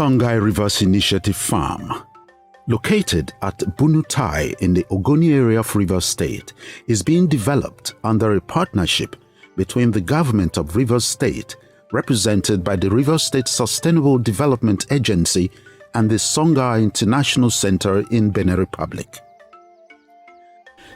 Songhai Rivers Initiative Farm, located at Bunutai in the Ogoni area of Rivers State, is being developed under a partnership between the government of Rivers State, represented by the Rivers State Sustainable Development Agency, and the Songhai International Center in Benin Republic.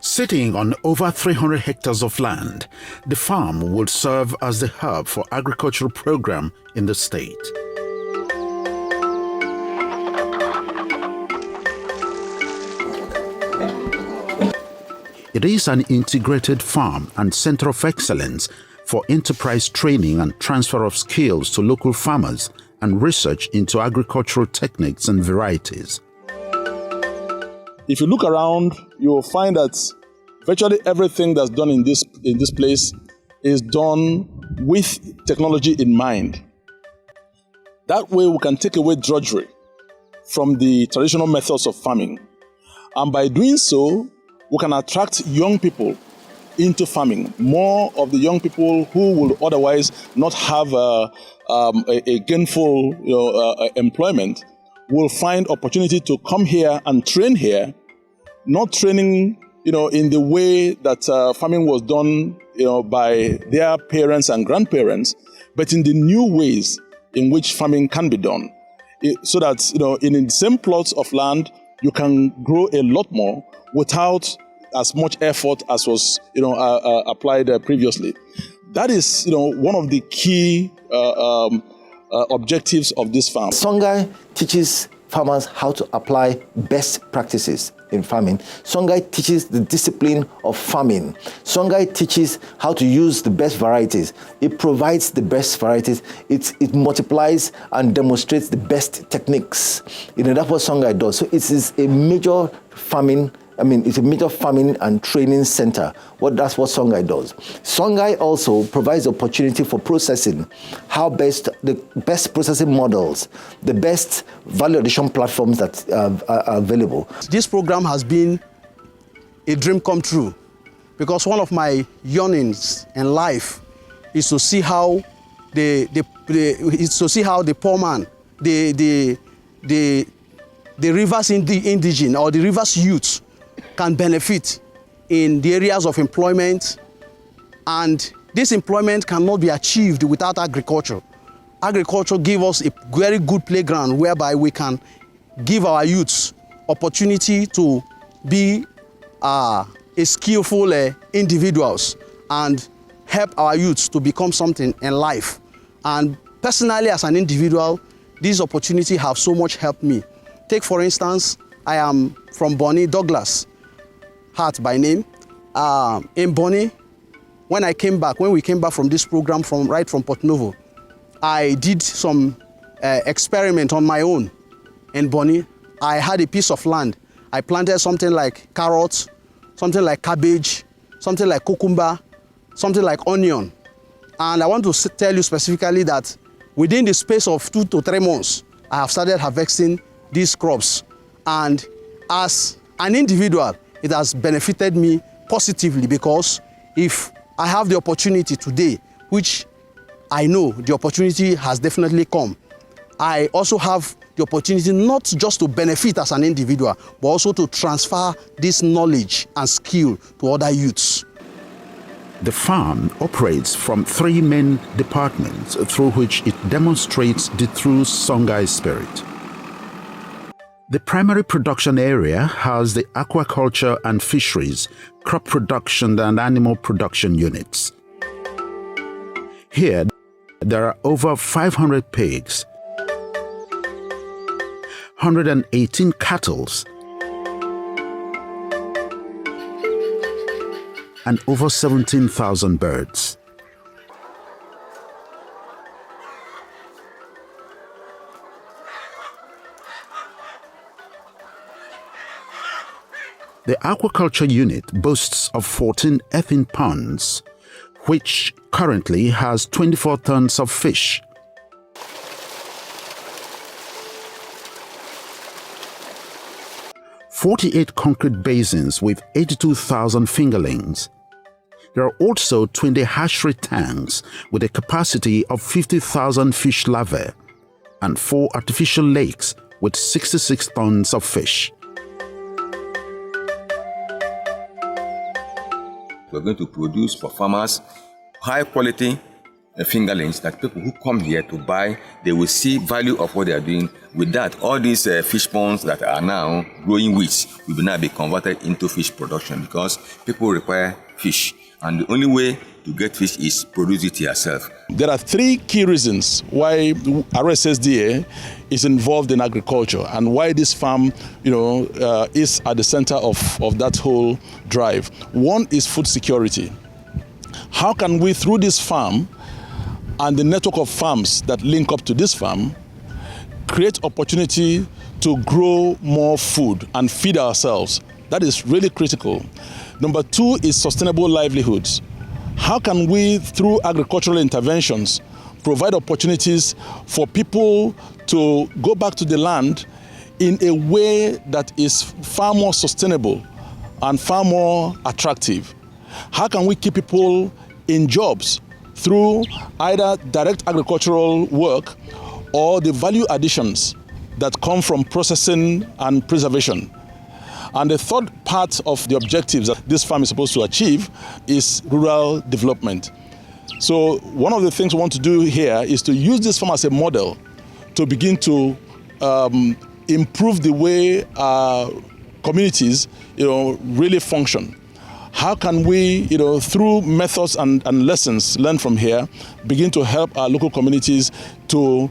Sitting on over 300 hectares of land, the farm will serve as the hub for agricultural program in the state. It is an integrated farm and center of excellence for enterprise training and transfer of skills to local farmers and research into agricultural techniques and varieties. If you look around, you will find that virtually everything that's done in this place is done with technology in mind. That way we can take away drudgery from the traditional methods of farming. And by doing so, we can attract young people into farming. More of the young people who will otherwise not have a gainful employment will find opportunity to come here and train here, not training in the way that farming was done by their parents and grandparents, but in the new ways in which farming can be done. So that in the same plots of land, you can grow a lot more without as much effort as was applied previously. That is one of the key objectives of this farm. Songhai teaches farmers how to apply best practices in farming. Songhai teaches the discipline of farming. Songhai teaches how to use the best varieties. It provides the best varieties. It multiplies and demonstrates the best techniques. That's what Songhai does. So it is a major farming. It's a major farming and training center. That's what Songhai does. Songhai also provides opportunity for processing, the best processing models, the best value addition platforms that are available. This program has been a dream come true, because one of my yearnings in life is to see how the poor man, the rivers indigene or the rivers youth can benefit in the areas of employment, and this employment cannot be achieved without agriculture. Agriculture gives us a very good playground whereby we can give our youths opportunity to be a skillful individuals and help our youths to become something in life. And personally, as an individual, these opportunities have so much helped me. Take, for instance, I am from Bonny, Douglas Hart by name. In Bonny, when we came back from this program right from Port Novo, I did some experiment on my own in Bonny. I had a piece of land. I planted something like carrots, something like cabbage, something like cucumber, something like onion. And I want to tell you specifically that within the space of 2 to 3 months, I have started harvesting these crops. And as an individual, it has benefited me positively, because if I have the opportunity today, which I know the opportunity has definitely come, I also have the opportunity not just to benefit as an individual, but also to transfer this knowledge and skill to other youths. The farm operates from 3 main departments through which it demonstrates the true Songhai spirit. The primary production area has the aquaculture and fisheries, crop production and animal production units. Here, there are over 500 pigs, 118 cattle, and over 17,000 birds. The aquaculture unit boasts of 14 earthen ponds, which currently has 24 tons of fish. "48 concrete basins with 82,000 fingerlings. There are also 20 hatchery tanks with a capacity of 50,000 fish larvae, and 4 artificial lakes with 66 tons of fish. We're going to produce for farmers high quality fingerlings that people who come here to buy, they will see value of what they are doing. With that, all these fish ponds that are now growing weeds will now be converted into fish production because people require fish. And the only way to get fish is produce it yourself. There are 3 key reasons why RSSDA is involved in agriculture and why this farm, is at the center of that whole drive. One is food security. How can we, through this farm and the network of farms that link up to this farm, create opportunity to grow more food and feed ourselves? That is really critical. Number 2 is sustainable livelihoods. How can we, through agricultural interventions, provide opportunities for people to go back to the land in a way that is far more sustainable and far more attractive? How can we keep people in jobs through either direct agricultural work or the value additions that come from processing and preservation? And the third part of the objectives that this farm is supposed to achieve is rural development. So one of the things we want to do here is to use this farm as a model to begin to improve the way our communities, really function. How can we, through methods and lessons learned from here, begin to help our local communities to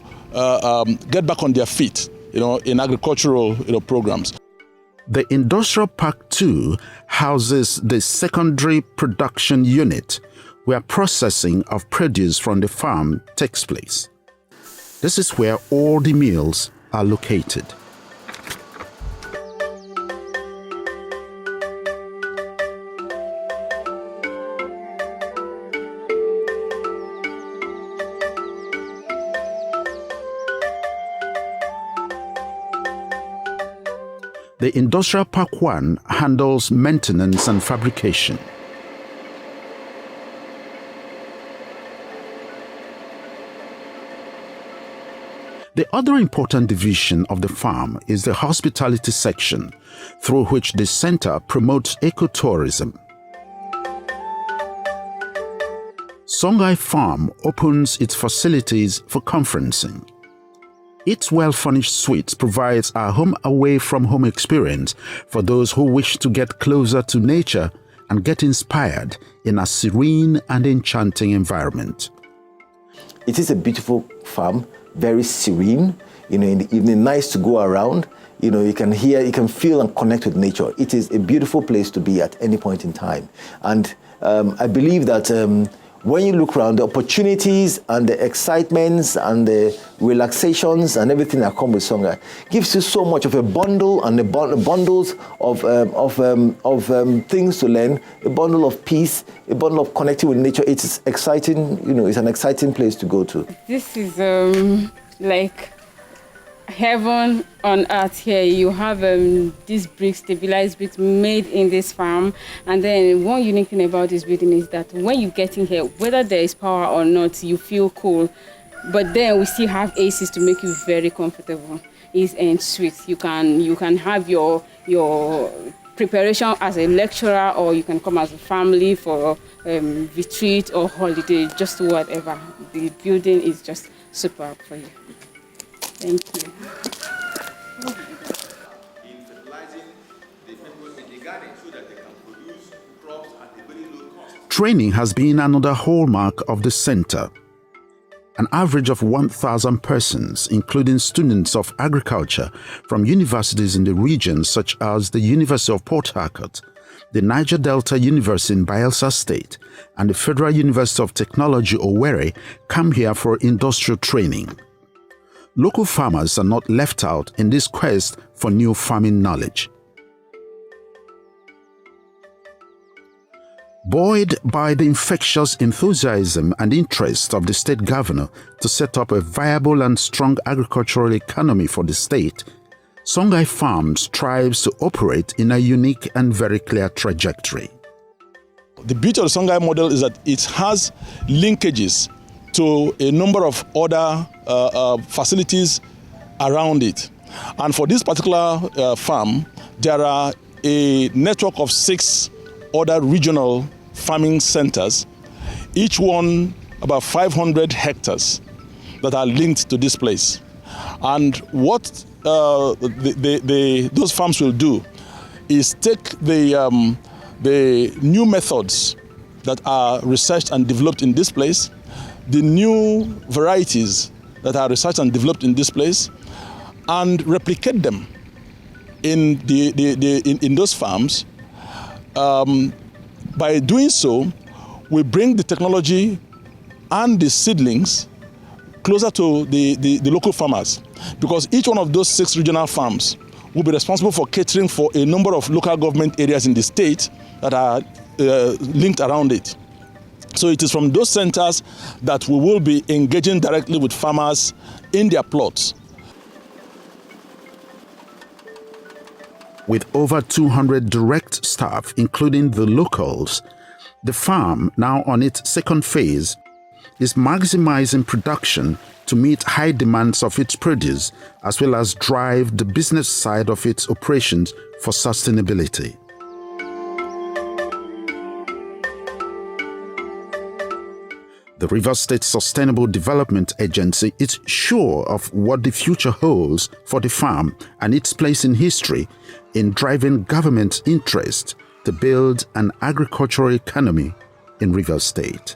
get back on their feet, in agricultural, programs? The Industrial Park 2 houses the secondary production unit where processing of produce from the farm takes place. This is where all the mills are located. The Industrial Park 1 handles maintenance and fabrication. The other important division of the farm is the hospitality section, through which the center promotes ecotourism. Songhai Farm opens its facilities for conferencing. Its well-furnished suites provides a home-away-from-home experience for those who wish to get closer to nature and get inspired in a serene and enchanting environment. It is a beautiful farm, very serene, in the evening, nice to go around. You can hear, you can feel and connect with nature. It is a beautiful place to be at any point in time. And I believe that when you look around, the opportunities and the excitements and the relaxations and everything that come with Songhai gives you so much of a bundle and bundles of things to learn, a bundle of peace, a bundle of connecting with nature. It's exciting, it's an exciting place to go to. This is like heaven on earth here. You have these bricks, stabilized bricks made in this farm. And then one unique thing about this building is that when you get in here, whether there is power or not, you feel cool. But then we still have ACs to make you very comfortable. It's en suite. You can have your preparation as a lecturer, or you can come as a family for retreat or holiday, just whatever. The building is just superb for you. Thank you. In fertilizing the people in the garden so that they can produce crops at a very low cost. Training has been another hallmark of the center. An average of 1,000 persons, including students of agriculture from universities in the region such as the University of Port Harcourt, the Niger Delta University in Bayelsa State, and the Federal University of Technology Owerri, come here for industrial training. Local farmers are not left out in this quest for new farming knowledge. Buoyed by the infectious enthusiasm and interest of the state governor to set up a viable and strong agricultural economy for the state, Songhai Farm strives to operate in a unique and very clear trajectory. The beauty of the Songhai model is that it has linkages to a number of other facilities around it. And for this particular farm, there are a network of 6 other regional farming centers, each one about 500 hectares that are linked to this place. And what those farms will do is take the new methods that are researched and developed in this place, the new varieties that are researched and developed in this place, and replicate them in those farms. By doing so, we bring the technology and the seedlings closer to the local farmers, because each one of those 6 regional farms will be responsible for catering for a number of local government areas in the state that are linked around it. So it is from those centers that we will be engaging directly with farmers in their plots. With over 200 direct staff, including the locals, the farm, now on its second phase, is maximizing production to meet high demands of its produce, as well as drive the business side of its operations for sustainability. The Rivers State Sustainable Development Agency is sure of what the future holds for the farm and its place in history in driving government interest to build an agricultural economy in Rivers State.